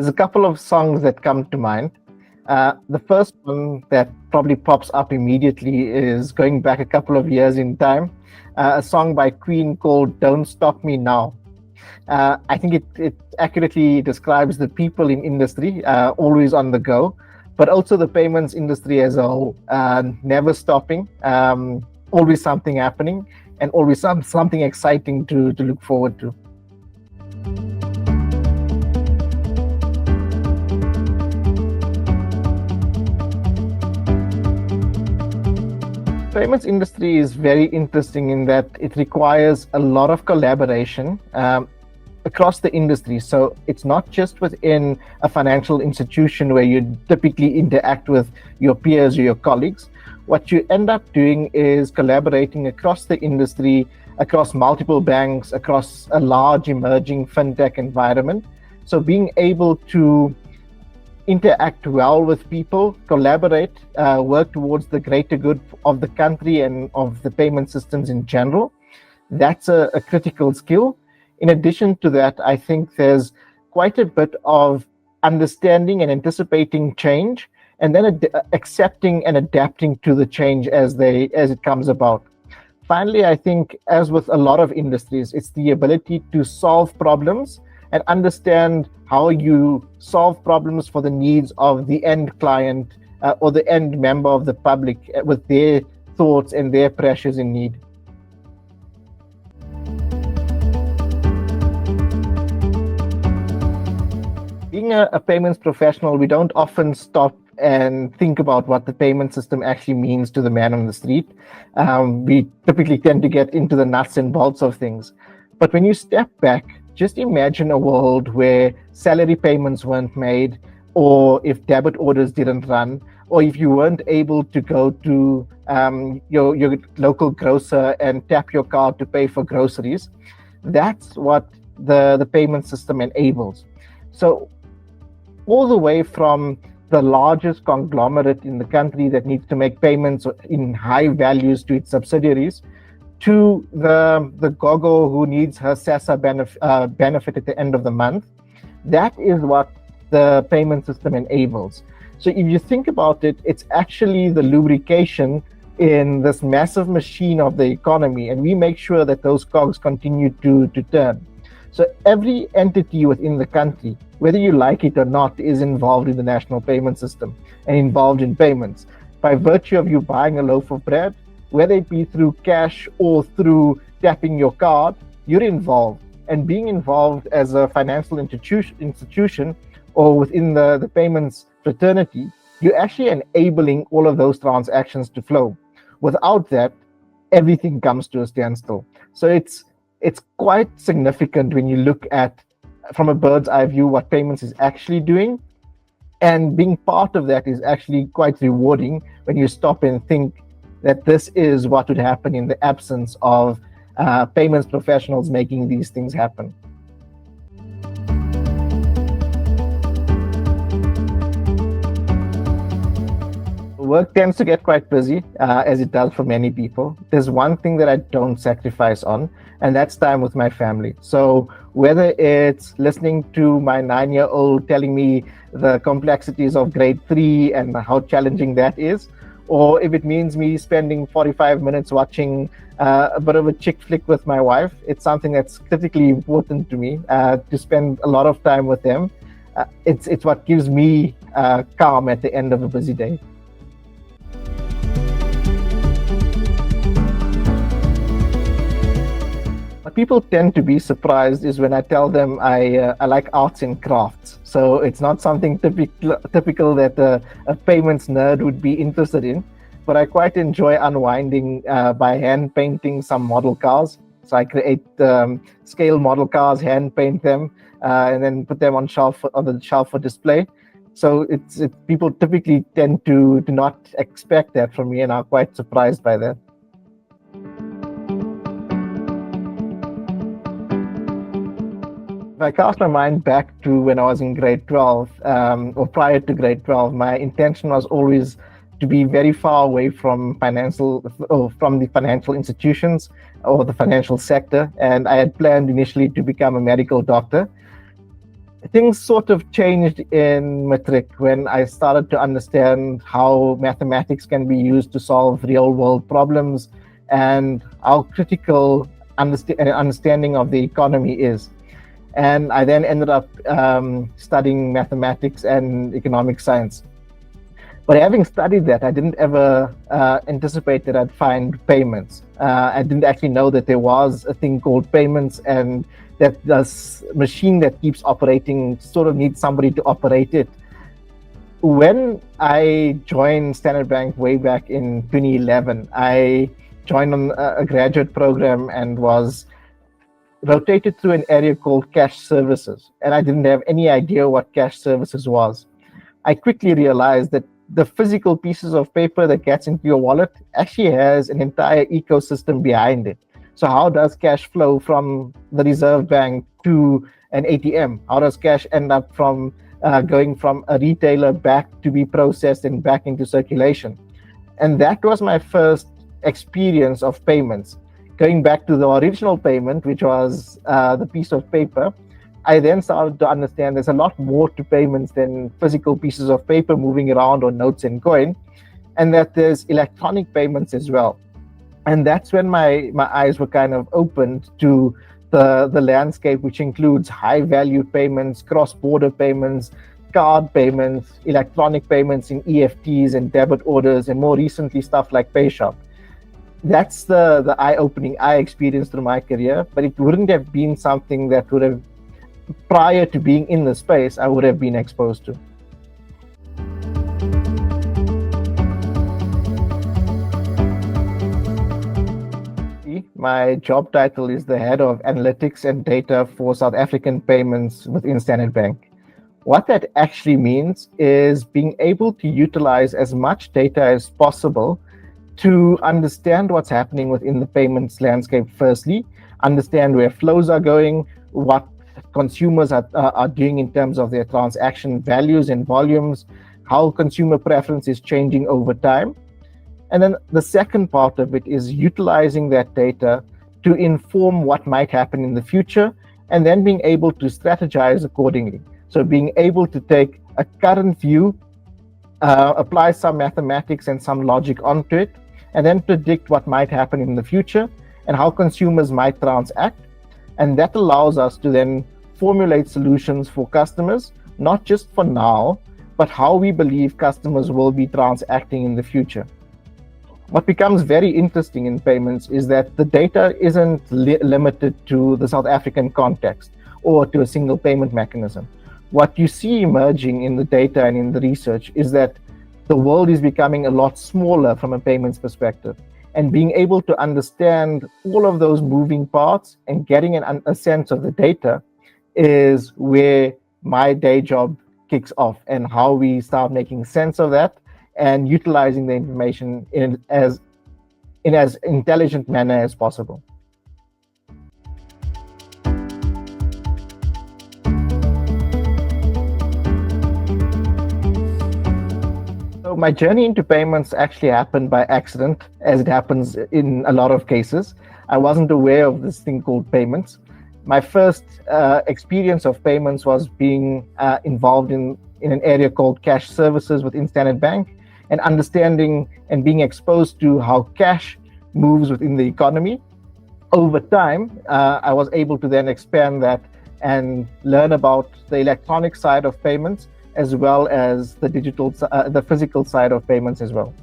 There's a couple of songs that come to mind. The first one that probably pops up immediately is going back a couple of years in time, a song by Queen called Don't Stop Me Now. I think it accurately describes the people in industry, always on the go, but also the payments industry as a whole, never stopping, always something happening, and always something exciting to look forward to. Payments industry is very interesting in that it requires a lot of collaboration across the industry. So it's not just within a financial institution where you typically interact with your peers or your colleagues. What you end up doing is collaborating across the industry, across multiple banks, across a large emerging fintech environment. So being able to interact well with people, collaborate, work towards the greater good of the country and of the payment systems in general. That's a critical skill. In addition to that, I think there's quite a bit of understanding and anticipating change, and then accepting and adapting to the change as it comes about. Finally, I think, as with a lot of industries, it's the ability to solve problems and understand how you solve problems for the needs of the end client or the end member of the public with their thoughts and their pressures and need. Being a payments professional, we don't often stop and think about what the payment system actually means to the man on the street. We typically tend to get into the nuts and bolts of things. But when you step back, just imagine a world where salary payments weren't made, or if debit orders didn't run, or if you weren't able to go to your local grocer and tap your card to pay for groceries. That's what the payment system enables. So all the way from the largest conglomerate in the country that needs to make payments in high values to its subsidiaries, to the gogo who needs her SASA benefit at the end of the month. That is what the payment system enables. So if you think about it, it's actually the lubrication in this massive machine of the economy, and we make sure that those cogs continue to turn. So every entity within the country, whether you like it or not, is involved in the national payment system and involved in payments. By virtue of you buying a loaf of bread, whether it be through cash or through tapping your card, you're involved. And being involved as a financial institution or within the payments fraternity, you're actually enabling all of those transactions to flow. Without that, everything comes to a standstill. So it's quite significant when you look at, from a bird's eye view, what payments is actually doing. And being part of that is actually quite rewarding when you stop and think that this is what would happen in the absence of payments professionals making these things happen. Work tends to get quite busy, as it does for many people. There's one thing that I don't sacrifice on, and that's time with my family. So whether it's listening to my 9-year-old telling me the complexities of grade 3 and how challenging that is, or if it means me spending 45 minutes watching a bit of a chick flick with my wife, it's something that's critically important to me, to spend a lot of time with them. It's what gives me calm at the end of a busy day. What people tend to be surprised is when I tell them I like arts and crafts. So it's not something typical that a payments nerd would be interested in, but I quite enjoy unwinding by hand painting some model cars. So I create scale model cars, hand paint them, and then put them on the shelf for display. So people typically tend to not expect that from me and are quite surprised by that. If I cast my mind back to when I was in grade 12, or prior to grade 12, my intention was always to be very far away from the financial institutions or the financial sector. And I had planned initially to become a medical doctor. things sort of changed in matric when I started to understand how mathematics can be used to solve real world problems and how critical understanding of the economy is. And I then ended up studying mathematics and economic science. But having studied that, I didn't ever anticipate that I'd find payments. I didn't actually know that there was a thing called payments, and that this machine that keeps operating sort of needs somebody to operate it. When I joined Standard Bank way back in 2011, I joined on a graduate program and was rotated through an area called cash services. And I didn't have any idea what cash services was. I quickly realized that the physical pieces of paper that gets into your wallet actually has an entire ecosystem behind it. So how does cash flow from the Reserve Bank to an ATM? How does cash end up from going from a retailer back to be processed and back into circulation? And that was my first experience of payments. Going back to the original payment, which was the piece of paper, I then started to understand there's a lot more to payments than physical pieces of paper moving around or notes and coin, and that there's electronic payments as well. And that's when my eyes were kind of opened to the landscape, which includes high value payments, cross-border payments, card payments, electronic payments in EFTs and debit orders, and more recently stuff like PayShop. That's the eye-opening I experienced through my career, but it wouldn't have been something that would have, prior to being in the space, I would have been exposed to. My job title is the head of analytics and data for South African payments within Standard Bank. What that actually means is being able to utilize as much data as possible to understand what's happening within the payments landscape firstly, understand where flows are going, what consumers are doing in terms of their transaction values and volumes, how consumer preference is changing over time. And then the second part of it is utilizing that data to inform what might happen in the future, and then being able to strategize accordingly. So being able to take a current view, apply some mathematics and some logic onto it, and then predict what might happen in the future and how consumers might transact. And that allows us to then formulate solutions for customers, not just for now, but how we believe customers will be transacting in the future. What becomes very interesting in payments is that the data isn't limited to the South African context or to a single payment mechanism. What you see emerging in the data and in the research is that the world is becoming a lot smaller from a payments perspective. And being able to understand all of those moving parts and getting a sense of the data is where my day job kicks off, and how we start making sense of that and utilizing the information in as intelligent manner as possible. So my journey into payments actually happened by accident, as it happens in a lot of cases. I wasn't aware of this thing called payments. My first experience of payments was being involved in an area called cash services within Standard Bank, and understanding and being exposed to how cash moves within the economy. Over time, I was able to then expand that and learn about the electronic side of payments, as well as the the physical side of payments as well.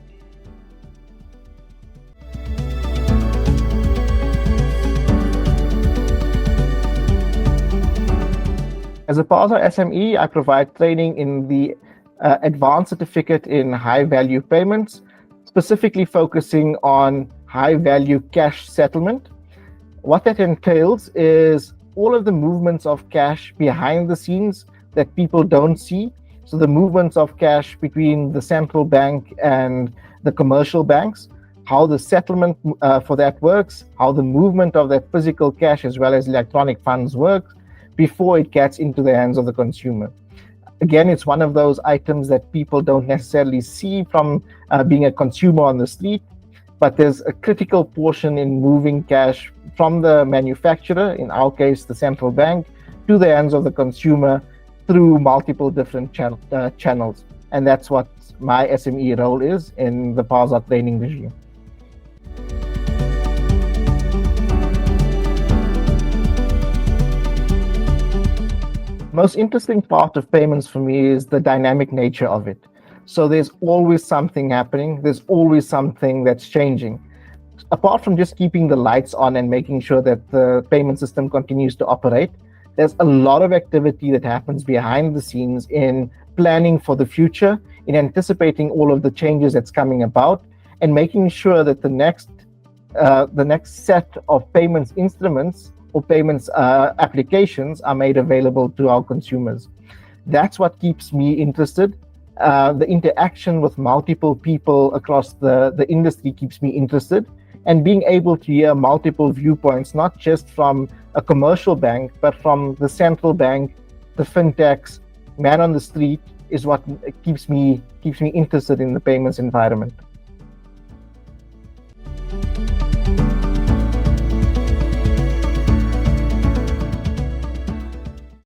As a PASA SME, I provide training in the advanced certificate in high value payments, specifically focusing on high value cash settlement. What that entails is all of the movements of cash behind the scenes that people don't see. So the movements of cash between the central bank and the commercial banks, how the settlement for that works, how the movement of that physical cash as well as electronic funds works before it gets into the hands of the consumer. Again, it's one of those items that people don't necessarily see from being a consumer on the street, but there's a critical portion in moving cash from the manufacturer, in our case, the central bank, to the hands of the consumer, through multiple different channels. And that's what my SME role is in the PASA training regime. Most interesting part of payments for me is the dynamic nature of it. So there's always something happening. There's always something that's changing. Apart from just keeping the lights on and making sure that the payment system continues to operate, there's a lot of activity that happens behind the scenes in planning for the future, in anticipating all of the changes that's coming about, and making sure that the next set of payments instruments or payments applications are made available to our consumers. That's what keeps me interested. The interaction with multiple people across the industry keeps me interested. And being able to hear multiple viewpoints, not just from a commercial bank, but from the central bank, the fintechs, man on the street, is what keeps me interested in the payments environment.